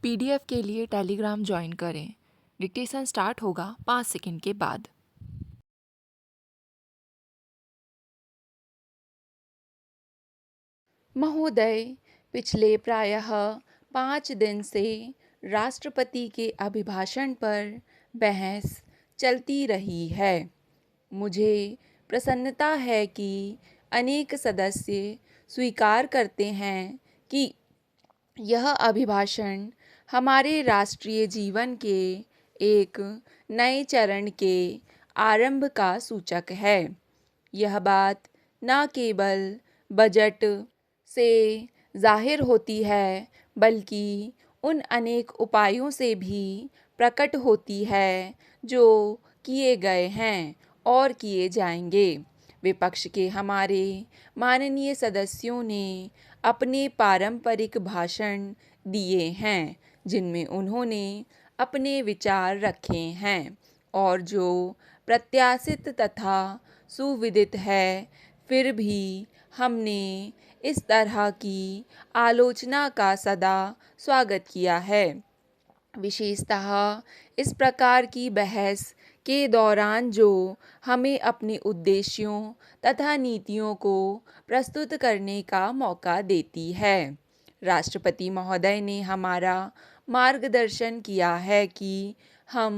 PDF के लिए Telegram join करें। डिक्टेशन स्टार्ट होगा 5 सेकंड के बाद। महोदय, पिछले प्रायः 5 दिन से राष्ट्रपति के अभिभाषण पर बहस चलती रही है। मुझे प्रसन्नता है कि अनेक सदस्य स्वीकार करते हैं कि यह अभिभाषण हमारे राष्ट्रीय जीवन के एक नए चरण के आरंभ का सूचक है। यह बात न केवल बजट से जाहिर होती है, बल्कि उन अनेक उपायों से भी प्रकट होती है जो किए गए हैं और किए जाएंगे। विपक्ष के हमारे माननीय सदस्यों ने अपने पारंपरिक भाषण दिए हैं, जिनमें उन्होंने अपने विचार रखे हैं और जो प्रत्याशित तथा सुविदित है। फिर भी हमने इस तरह की आलोचना का सदा स्वागत किया है। विशेषतः इस प्रकार की बहस के दौरान जो हमें अपने उद्देश्यों तथा नीतियों को प्रस्तुत करने का मौका देती है। राष्ट्रपति महोदय ने हमारा मार्गदर्शन किया है कि हम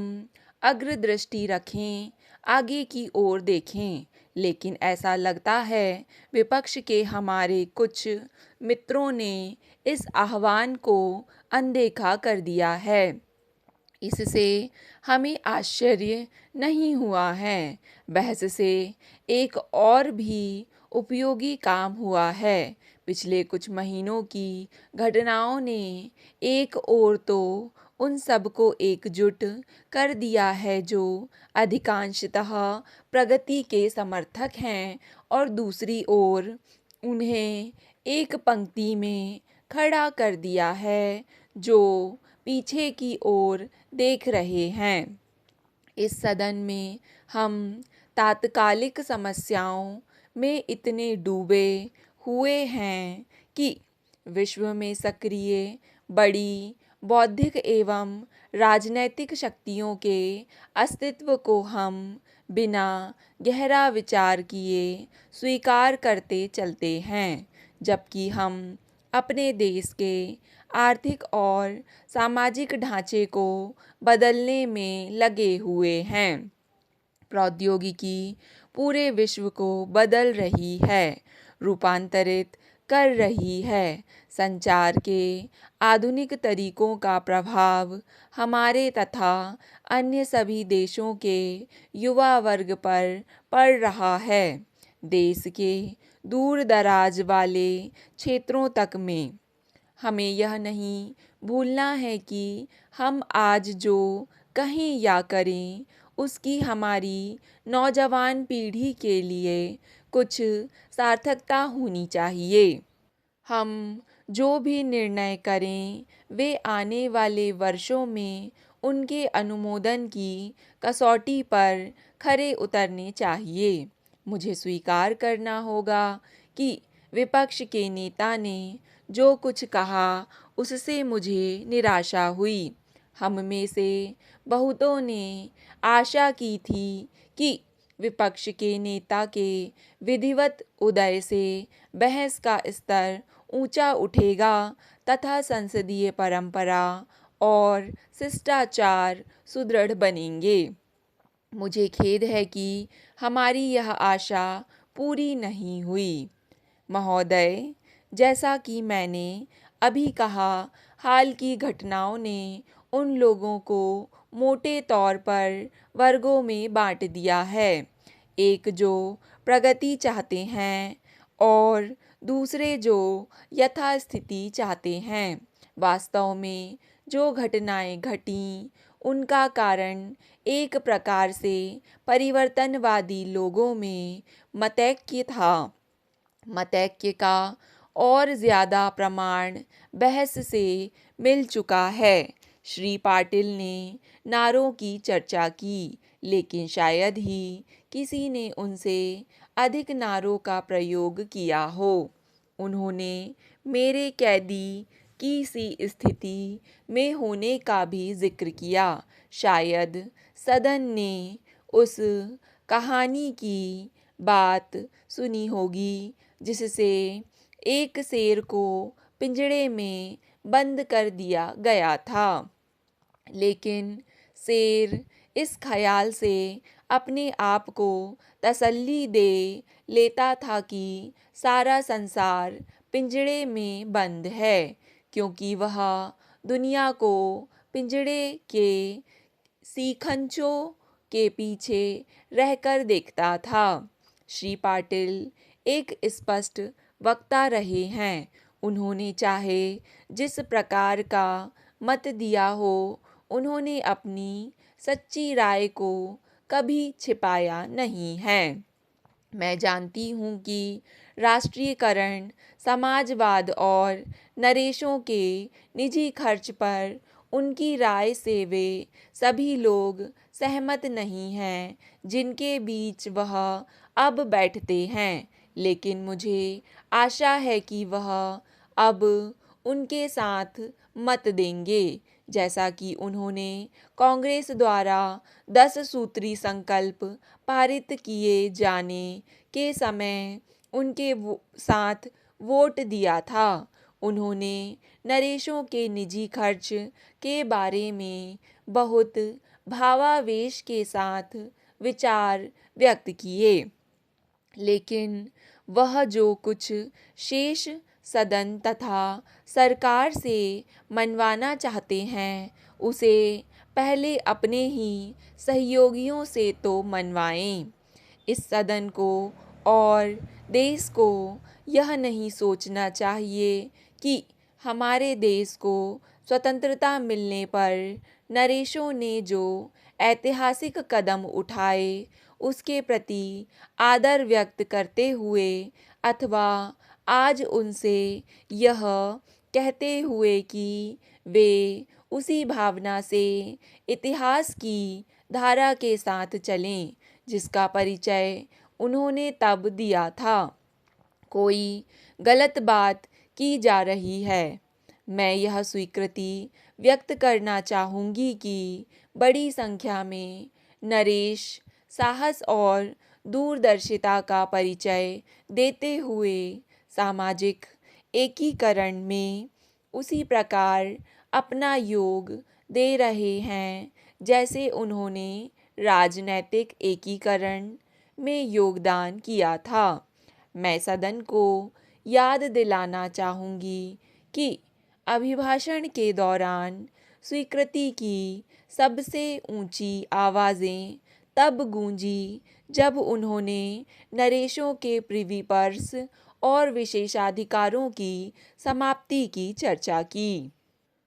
अग्रदृष्टि रखें, आगे की ओर देखें, लेकिन ऐसा लगता है विपक्ष के हमारे कुछ मित्रों ने इस आह्वान को अनदेखा कर दिया है। इससे हमें आश्चर्य नहीं हुआ है। बहस से एक और भी उपयोगी काम हुआ है। पिछले कुछ महीनों की घटनाओं ने एक ओर तो उन सबको एकजुट कर दिया है जो अधिकांशतः प्रगति के समर्थक हैं, और दूसरी ओर उन्हें एक पंक्ति में खड़ा कर दिया है जो पीछे की ओर देख रहे हैं। इस सदन में हम तात्कालिक समस्याओं में इतने डूबे हुए हैं कि विश्व में सक्रिय बड़ी बौद्धिक एवं राजनैतिक शक्तियों के अस्तित्व को हम बिना गहरा विचार किए स्वीकार करते चलते हैं, जबकि हम अपने देश के आर्थिक और सामाजिक ढांचे को बदलने में लगे हुए हैं। प्रौद्योगिकी पूरे विश्व को बदल रही है, रूपांतरित कर रही है। संचार के आधुनिक तरीकों का प्रभाव हमारे तथा अन्य सभी देशों के युवा वर्ग पर पड़ रहा है। देश के दूर दराज वाले क्षेत्रों तक में हमें यह नहीं भूलना है कि हम आज जो कहें या करें, उसकी हमारी नौजवान पीढ़ी के लिए कुछ सार्थकता होनी चाहिए। हम जो भी निर्णय करें, वे आने वाले वर्षों में उनके अनुमोदन की कसौटी पर खरे उतरने चाहिए। मुझे स्वीकार करना होगा कि विपक्ष के नेता ने जो कुछ कहा, उससे मुझे निराशा हुई। हम में से बहुतों ने आशा की थी कि विपक्ष के नेता के विधिवत उदय से बहस का स्तर ऊंचा उठेगा तथा संसदीय परंपरा और शिष्टाचार सुदृढ़ बनेंगे। मुझे खेद है कि हमारी यह आशा पूरी नहीं हुई। महोदय, जैसा कि मैंने अभी कहा, हाल की घटनाओं ने उन लोगों को मोटे तौर पर वर्गों में बांट दिया है। एक जो प्रगति चाहते हैं और दूसरे जो यथास्थिति चाहते हैं। वास्तव में जो घटनाएं घटीं, उनका कारण एक प्रकार से परिवर्तनवादी लोगों में मतैक्य था। मतैक्य का और ज़्यादा प्रमाण बहस से मिल चुका है। श्री पाटिल ने नारों की चर्चा की, लेकिन शायद ही किसी ने उनसे अधिक नारों का प्रयोग किया हो। उन्होंने मेरे कैदी की सी स्थिति में होने का भी जिक्र किया। शायद सदन ने उस कहानी की बात सुनी होगी जिससे एक शेर को पिंजड़े में बंद कर दिया गया था, लेकिन शेर इस ख्याल से अपने आप को तसल्ली दे लेता था कि सारा संसार पिंजड़े में बंद है, क्योंकि वह दुनिया को पिंजड़े के सीखंचों के पीछे रहकर देखता था। श्री पाटिल एक स्पष्ट वक्ता रहे हैं। उन्होंने चाहे जिस प्रकार का मत दिया हो, उन्होंने अपनी सच्ची राय को कभी छिपाया नहीं है। मैं जानती हूँ कि राष्ट्रीयकरण, समाजवाद और नरेशों के निजी खर्च पर उनकी राय से वे सभी लोग सहमत नहीं हैं जिनके बीच वह अब बैठते हैं, लेकिन मुझे आशा है कि वह अब उनके साथ मत देंगे, जैसा कि उन्होंने कांग्रेस द्वारा 10 सूत्री संकल्प पारित किए जाने के समय उनके साथ वोट दिया था। उन्होंने नरेशों के निजी खर्च के बारे में बहुत भावावेश के साथ विचार व्यक्त किए, लेकिन वह जो कुछ शेष सदन तथा सरकार से मनवाना चाहते हैं उसे पहले अपने ही सहयोगियों से तो मनवाएं। इस सदन को और देश को यह नहीं सोचना चाहिए कि हमारे देश को स्वतंत्रता मिलने पर नरेशों ने जो ऐतिहासिक कदम उठाए उसके प्रति आदर व्यक्त करते हुए, अथवा आज उनसे यह कहते हुए कि वे उसी भावना से इतिहास की धारा के साथ चलें जिसका परिचय उन्होंने तब दिया था, कोई गलत बात की जा रही है। मैं यह स्वीकृति व्यक्त करना चाहूँगी कि बड़ी संख्या में नरेश साहस और दूरदर्शिता का परिचय देते हुए सामाजिक एकीकरण में उसी प्रकार अपना योग दे रहे हैं जैसे उन्होंने राजनैतिक एकीकरण में योगदान किया था। मैं सदन को याद दिलाना चाहूँगी कि अभिभाषण के दौरान स्वीकृति की सबसे ऊंची आवाज़ें तब गूंजी जब उन्होंने नरेशों के प्रिवी पर्स और विशेषाधिकारों की समाप्ति की चर्चा की।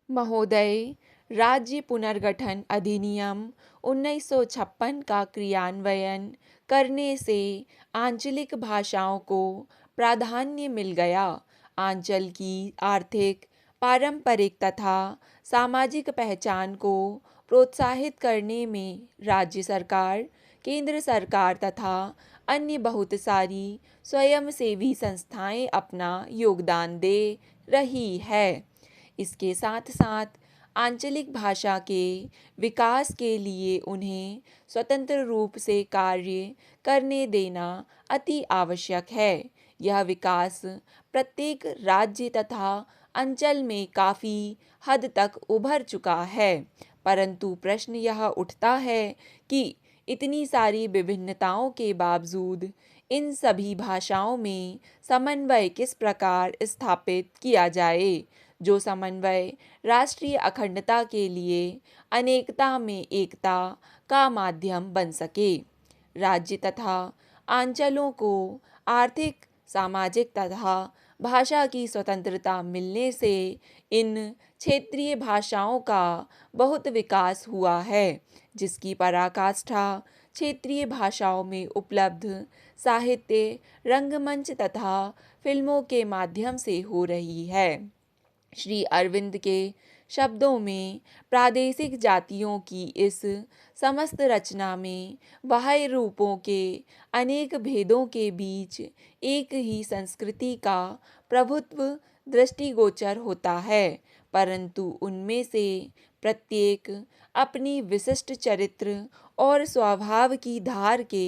महोदय, राज्य पुनर्गठन अधिनियम 1956 का क्रियान्वयन करने से आंचलिक भाषाओं को प्राधान्य मिल गया। आंचल की आर्थिक, पारंपरिक तथा सामाजिक पहचान को प्रोत्साहित करने में राज्य सरकार, केंद्र सरकार तथा अन्य बहुत सारी स्वयंसेवी संस्थाएं अपना योगदान दे रही है। इसके साथ साथ आंचलिक भाषा के विकास के लिए उन्हें स्वतंत्र रूप से कार्य करने देना अति आवश्यक है। यह विकास प्रत्येक राज्य तथा अंचल में काफ़ी हद तक उभर चुका है, परंतु प्रश्न यह उठता है कि इतनी सारी विभिन्नताओं के बावजूद इन सभी भाषाओं में समन्वय किस प्रकार स्थापित किया जाए, जो समन्वय राष्ट्रीय अखंडता के लिए अनेकता में एकता का माध्यम बन सके। राज्य तथा अंचलों को आर्थिक, सामाजिक तथा भाषा की स्वतंत्रता मिलने से इन क्षेत्रीय भाषाओं का बहुत विकास हुआ है, जिसकी पराकाष्ठा क्षेत्रीय भाषाओं में उपलब्ध साहित्य, रंगमंच तथा फिल्मों के माध्यम से हो रही है। श्री अरविंद के शब्दों में प्रादेशिक जातियों की इस समस्त रचना में बाह्य रूपों के अनेक भेदों के बीच एक ही संस्कृति का प्रभुत्व दृष्टिगोचर होता है, परंतु उनमें से प्रत्येक अपनी विशिष्ट चरित्र और स्वभाव की धार के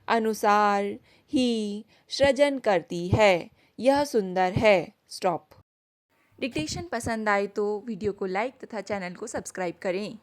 अनुसार ही सृजन करती है। यह सुंदर है। स्टॉप। डिक्टेशन पसंद आए तो वीडियो को लाइक तथा चैनल को सब्सक्राइब करें।